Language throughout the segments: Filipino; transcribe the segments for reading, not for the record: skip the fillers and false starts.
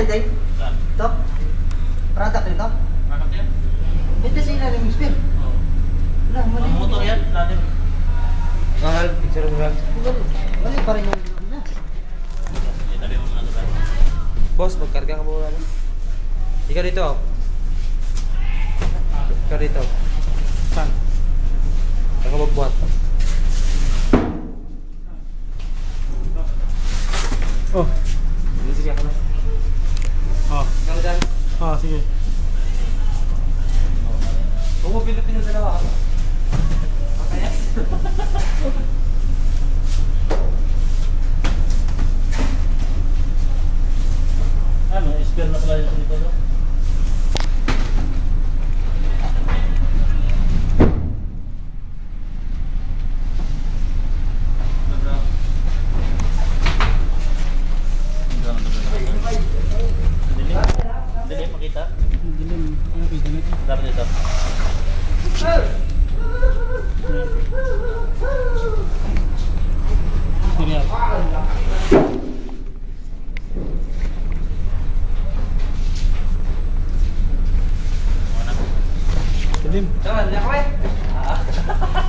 yan, Dave? Saan? Ito? Product rin ito? Product yan? Ito sa ilalim yung spear. Oo. Wala, mali. Ang motor yan, lalim. Mahal, picture mo lang. Mali pa rin yung ano. Itabi mo mga lugar. Boss, magkarga ka muna. Ikaw dito. Ikaw dito. Saan? Ako magbuhat. Oh. Sige ako na. Oh. Ikaw na dyan. Oh, sige. Kung mo pinutin yung dalawa. Makaya? Ano, spare na pala yung dito, no? Dili, makita? Dilim. Ano pwede na ito? Dapat dito. Serial. Dilim. Jangan, lihat apa?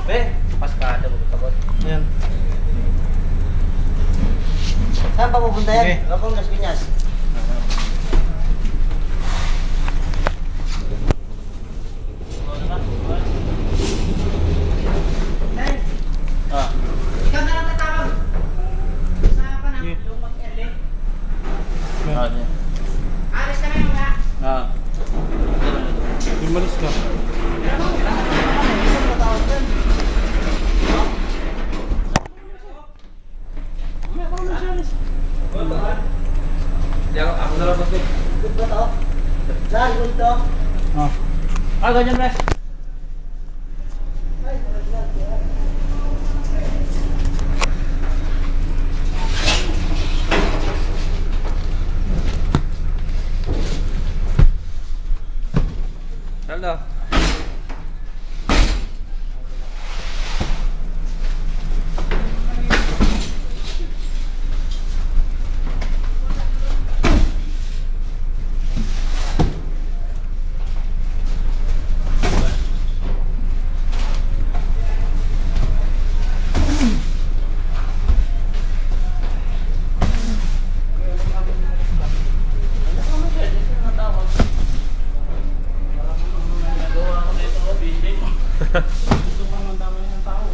Be, Pas pa ada kabot. Ayan. Saan pa pupunta yan? Okay. Lapang Las Piñas. Ah. Ikaw na lang tatawag. Sa pa na, Yeah. lumang early. Ah, niya. Alis ka na yung mga. Ah. Lumalis ka. Jangan aku dalam bos. Good ba to? Saan, good to? Ah. Ah, ganyan ba? Saldo. Gusto pa naman dami ng tao.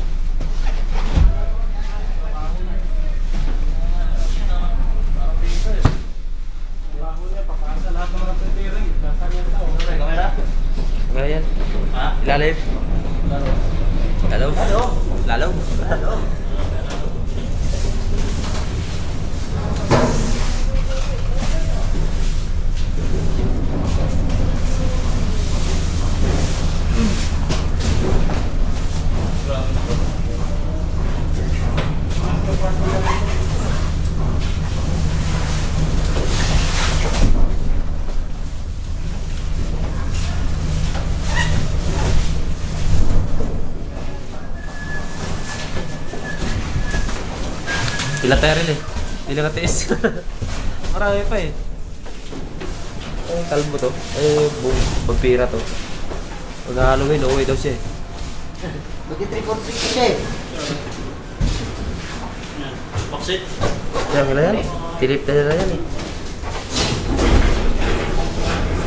Bago niya, papasa lahat ng mga pwedeng. Dasal yan tao. Kamera? Ganyan. Ha? Ilalim. Laro. Lalo. Lalo. Hello. Pila tayo rin eh. Pila ka tiis. Marami pa eh. Ay, kalbo to. Ay, pagpira to. Pag Halloween, uuwi daw siya eh. Mag-3-4-6 siya eh. Baksit. Kaya nila yan. Tilip na nila yan eh.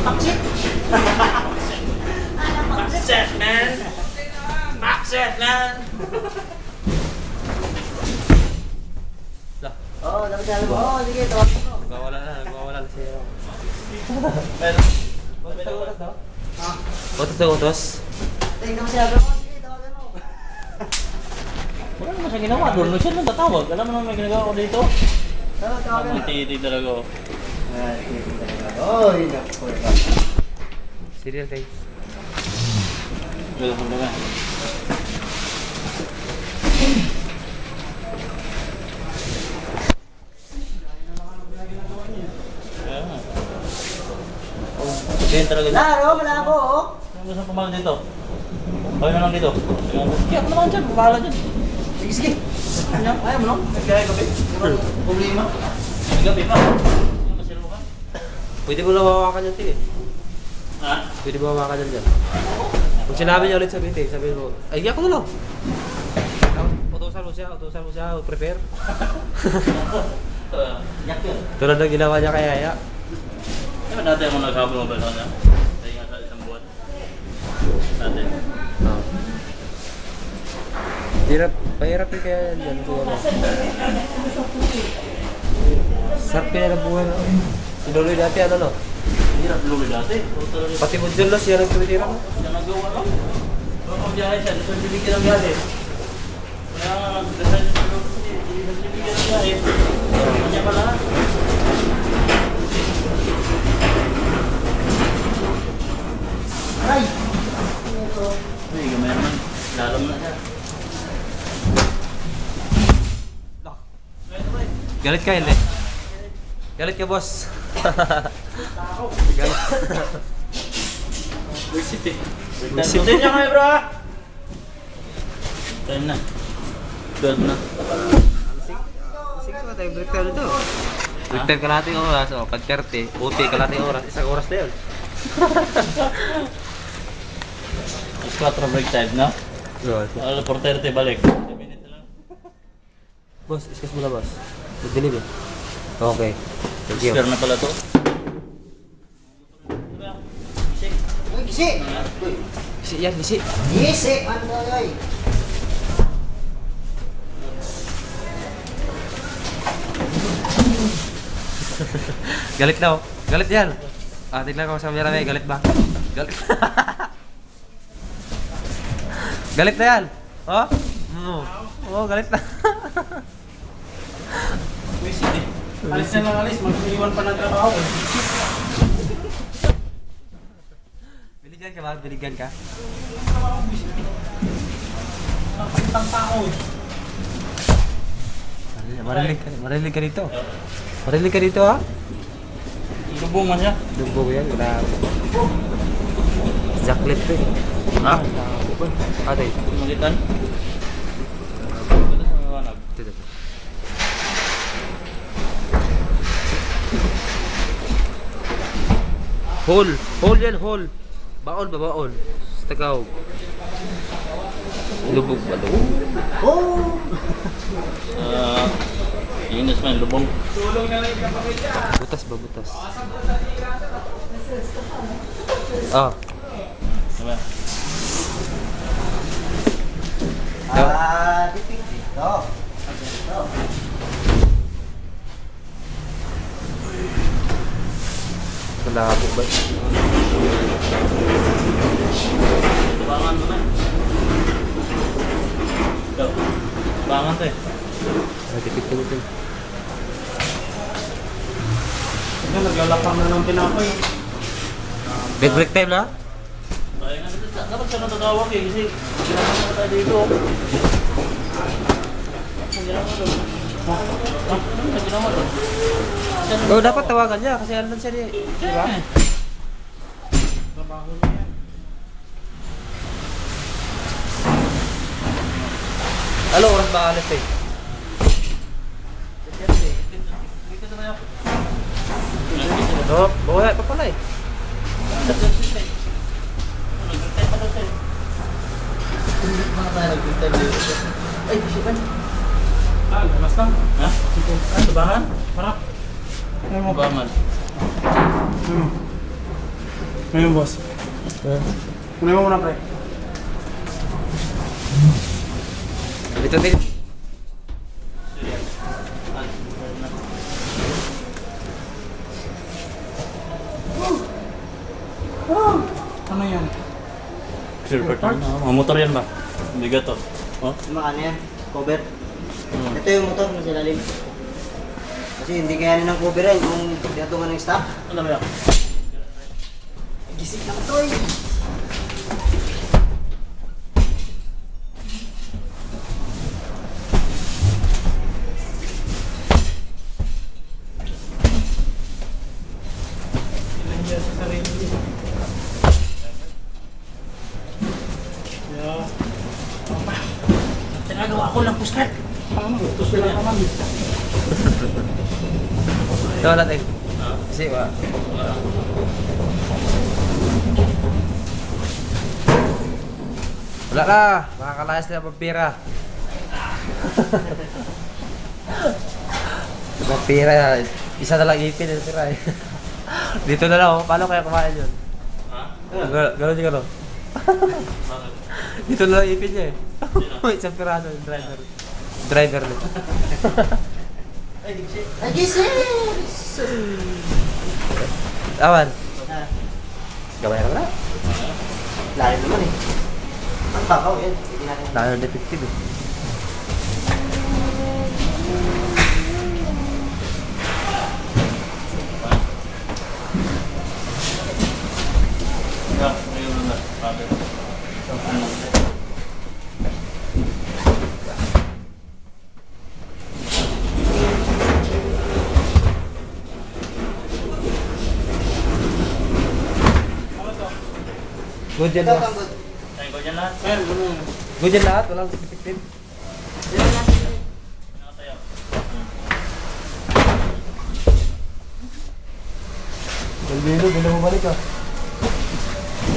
Paksit! Baksit, man! Baksit, man! Lah, Oo, dapat sabi mo. Oo, sige, tawag mo. nagwawala na siya. Pero, Otos to, otos. Tingnan mo sinabi mo. Sige, tawagan mo. wala naman siya ginawa. Doon siya nang tatawag. Alam mo naman may ginagawa ko dito. Tawagan mo. Titi talaga ako. Oy, naku. Serial kayo. Gano'n na nga. Kaya nga. Ganyan talaga dito. Laro, malabo oh. Ano gusto pumalan dito? Kaya na lang dito. Kaya ako naman dyan. Bahala dyan. Sige, sige. Ayaw mo no? Kaya gabi. Problema. Gabi pa. Masirukan. Pwede mo lang hawakan yung ting eh. Ha? Pwede mo hawakan yan dyan. Kung sinabi niya ulit sa meeting, sabihin mo, ay ako na lang. Utusan mo siya, prepare. Yak yun. Tulad ng ginawa niya kay Yaya. Diba dati ako naghabol mo ba sa kanya? Dahil nga sa isang buwan. Dati. Oo. Pahirap yung kaya yan. Sarap kaya ng buhay na. Sinuloy dati ano no? Hirap lulo dati. Pati mo dyan siya nagtumitira no? Siya nagawa lang. Kung biyahe siya, doon bibigyan ng biyahe. Kaya nga, nagdasal siya sa loob niya. Hindi nagbibigyan ng biyahe. Kanya pa lahat. Aray! Uy, gamay naman. Lalo mo na siya. Galit ka, hindi? Galit ka, boss. Galit. Visit eh. Visit. Visit niya kayo, bro. Time na. 12 na. Sige ka, tayo break tayo dito. Break time kalating oras, o, pag 30, OT kalating oras, isang oras na yun. Mas 4 break time, no? Good. 4:30 balik. 10 minutes lang. Boss, iskas mo na, boss. Mag-deliver. Okay. Thank you. Spare na pala to. Uy, gisi! Uy, Bisi yan, bisi. gisi! Ano yoy? Galit na, oh. Galit yan. Ah, tignan ko sa camera may galit ba? Galit. Galit na yan. Oh? Oh, galit na. Visit eh. Alis na lang alis, mag-iwan pa ng trabaho eh. Binigyan ka ba? Binigyan ka? Nakapitang tao eh. Marilig ka dito. Marilig ka dito, ha? Lubong man siya. Dumbo ko yan, wala. Zaklit to eh. Ha? Ate. Magitan? Ito sa mawanag. Ito. Hole! Hole yan, hole! Baon ba, baon? Sa Tagaw. Lubog ba ito? Oh! Inis man, lubong. Tulong na lang yung kapatid niya. Butas ba, butas? Ah. Diba? Dipik dito. Dito. Malabo ba? Tubangan mo na. Ito. Tubangan to eh. Natipid ko nito. Yan, naglalapang na ng tinapay. Break time na? Kaya nga, dapat siya natatawag eh. Kasi ginawa na tayo dito. Ang ginawa doon. Ang ginawa doon. Oh, dapat tawagan niya kasi andun siya di ba? Trabaho niya yan. Ano oras ba alas eh? Dito na tayo. Oh, buhay pa pala eh. Ay, shit. Ah, gamas lang. Ha? Tubangan? Harap. Ano mo? Tubangan. Ngayon, boss. Kunin mo muna, pre. Ito din. Ano yan? Silver tan. Mga motor yan ba? Bigat to. Oh? Mga ano yan? Cover. Hmm. Ito yung motor na silalim. Kasi hindi kayanin ng cover yan kung tinatungan ng staff. Ano ba yan? Gisik lang to eh. Ilan sa sarili niya. Yeah. Tinagawa ko lang puskat. Ano? Gusto sila naman. Ito natin. Ha? Kasi wala. Wala na. Makakalayas na ang pira. Pira. Isa na lang ipin yung pira eh. Dito na lang oh. Paano kaya kumain yun? Gano'n siya gano'n. Dito na lang ipin niya eh. Isang pirado yung driver. Driver nito. Ay, gising! Awan. Ah, Gawin na na. lalim naman eh. Ang bakaw yan. Hindi natin. Dahil na detective eh. Good yan Ito, lahat. ang good. Tayo ko dyan lahat. Good yan lahat. Walang detective. Yan lang natin. Nakatayo. Galbino, hindi na bumalik ah.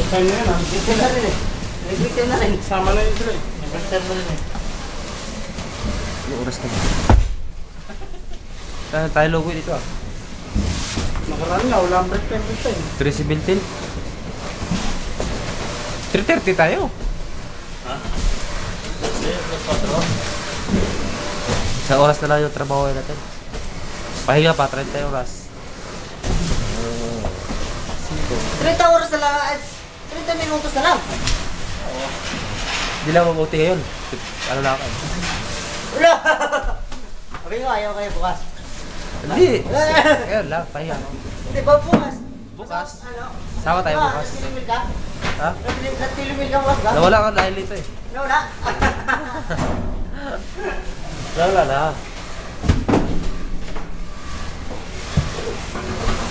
Saan na yan, ah? Victim na rin eh. May victim na rin. Sama na yun sila eh. Nag-return mo rin eh. Yung oras na. Tayo logo dito ah. Nakaraan na, wala ang break time dito eh. 3:17. 3:30 tayo. Ha? Hindi, +4. Sa oras na lang yung trabaho natin. Pahinga pa, 30 oras. 30 oras na lang. 30 minutos na lang. Hindi lang mabuti ngayon. Ano na ako? Wala! Sabi ko, ayaw kayo bukas. Hindi. Ngayon lang, pahinga. Hindi ba bukas? Bukas? Ano? Sama tayo bukas. Natilimil ka? Ha? Natilimil ka bukas ba? Nawala ka dahil dito eh. Nawala? Wala na.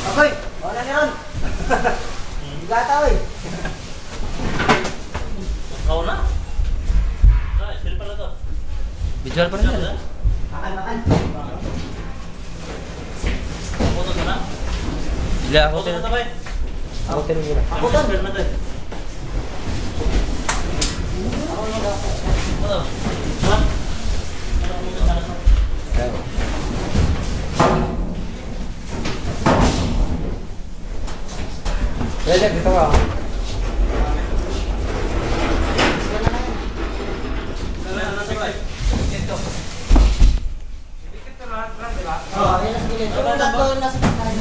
Akoy! Wala na ron! Gata oy! Ikaw na? Ah, still pala to. Visual pa rin yan. Makan. Photo ka na? Hindi ako Photo na tabay. Ako tinong muna. Ako doon. Still na to eh. Photo. Ha? Ano mo ito sana? Yan. Yan, dito ka. Oo, yan ang gilid. Yung tatlo nasa pagkain.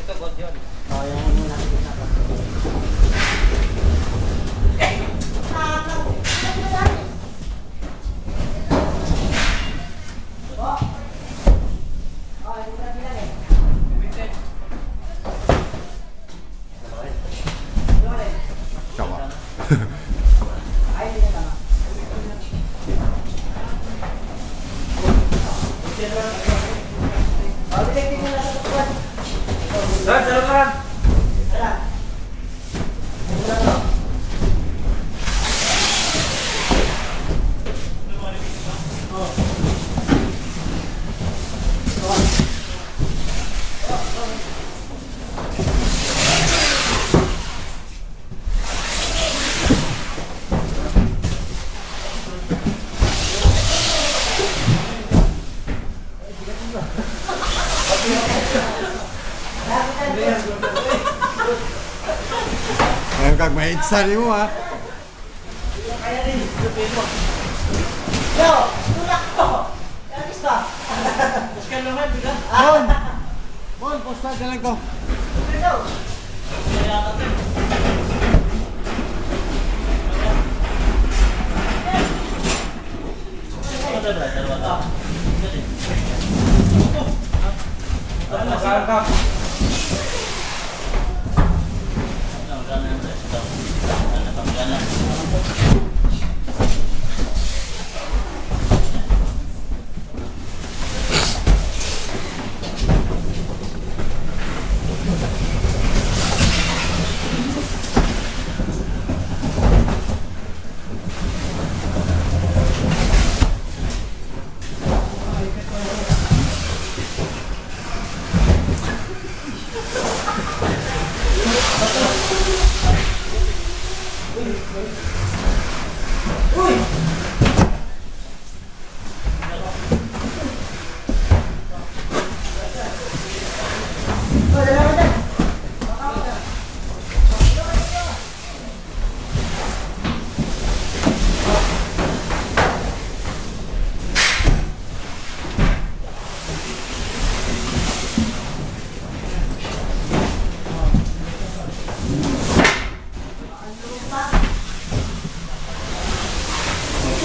Ito, God yun. Oo, yan ang nasa pagkain. Ayun kag mahitsari mo ha. Yo! Tulak ko! Kalis ba? Scan naman, biga. Bon! Bon, posta ka lang ko. Yo! Kaya natin. Ano ba? Dalawa to. Nakaraan ka. Ano, gana yan, guys. Ito. Gana pang gana.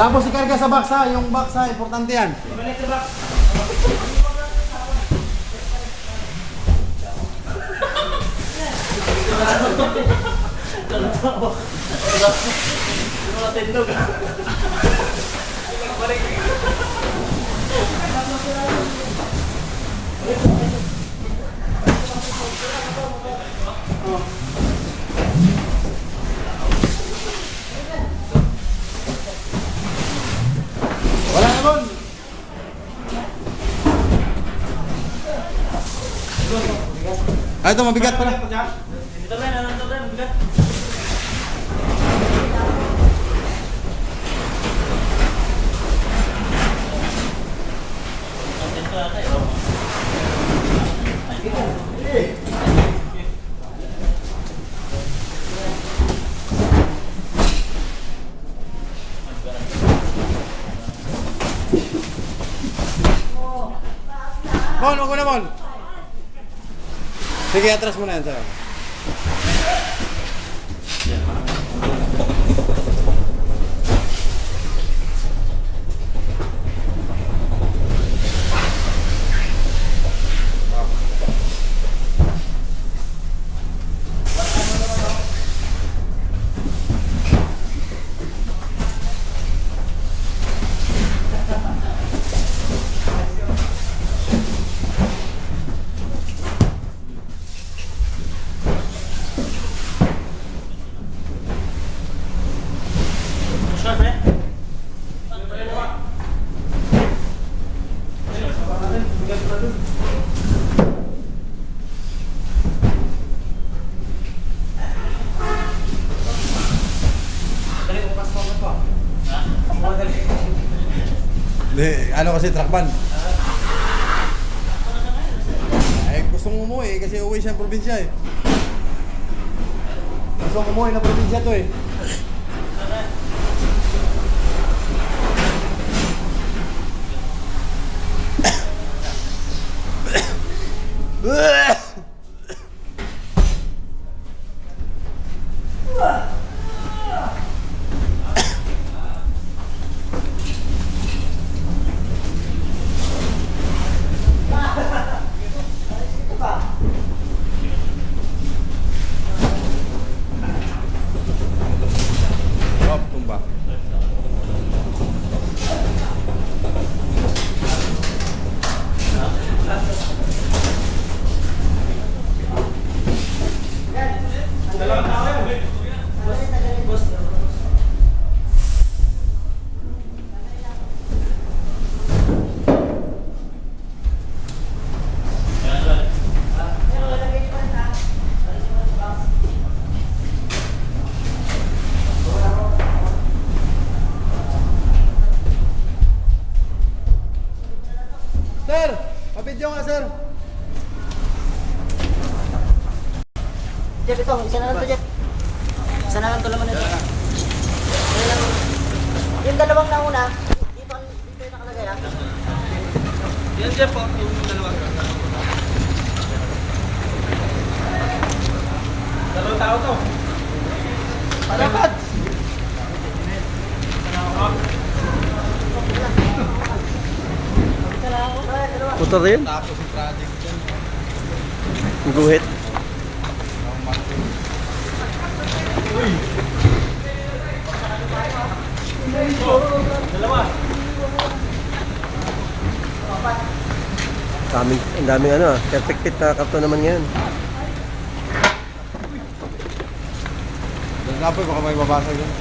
Tapos ikarga sa box ha, yung box ha, importante yan. Ibalik sa box. Mga tindog. Wala na Bon. Ah, ito mabigat pala. Dito rin, nandito rin, bigat. Dito ata eh. Bon, wag mo na Bon. Sige, atras mo na yan sir. Short eh. Hindi, ano kasi truckman. Eh, gusto mo umuwi kasi uwi siya ng probinsya eh. Gusto mo umuwi ng probinsya to eh. Hop, tumba. Sir, pa-video nga sir. Jeff, ito, isa na lang to, Jeff. Isa na lang to laman ito. Yung dalawang nauna, dito yung nakalagay ha. Yan Jeff po, yung dalawa. Dalawang tao to. Palapad. Puto rin. Tapos yung project dyan. Guhit. Dalawa. Ang daming ano, perfect fit na karton naman ngayon. Doon nga po, baka may babasag yun.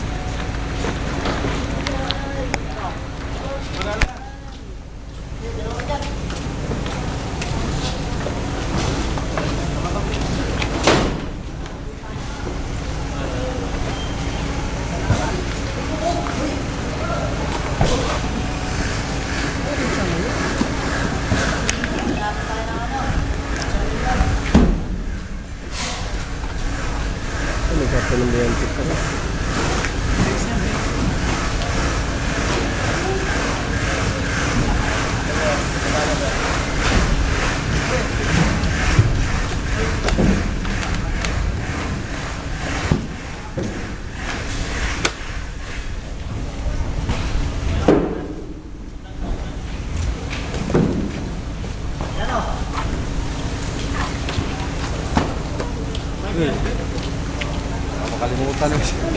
May karton ng BNT pa rin.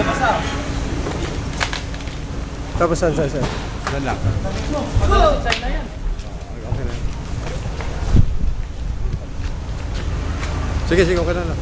basa. Tapos saan? Yan lang. Madalas sa na yan. Okay na. Sige, okay na lang.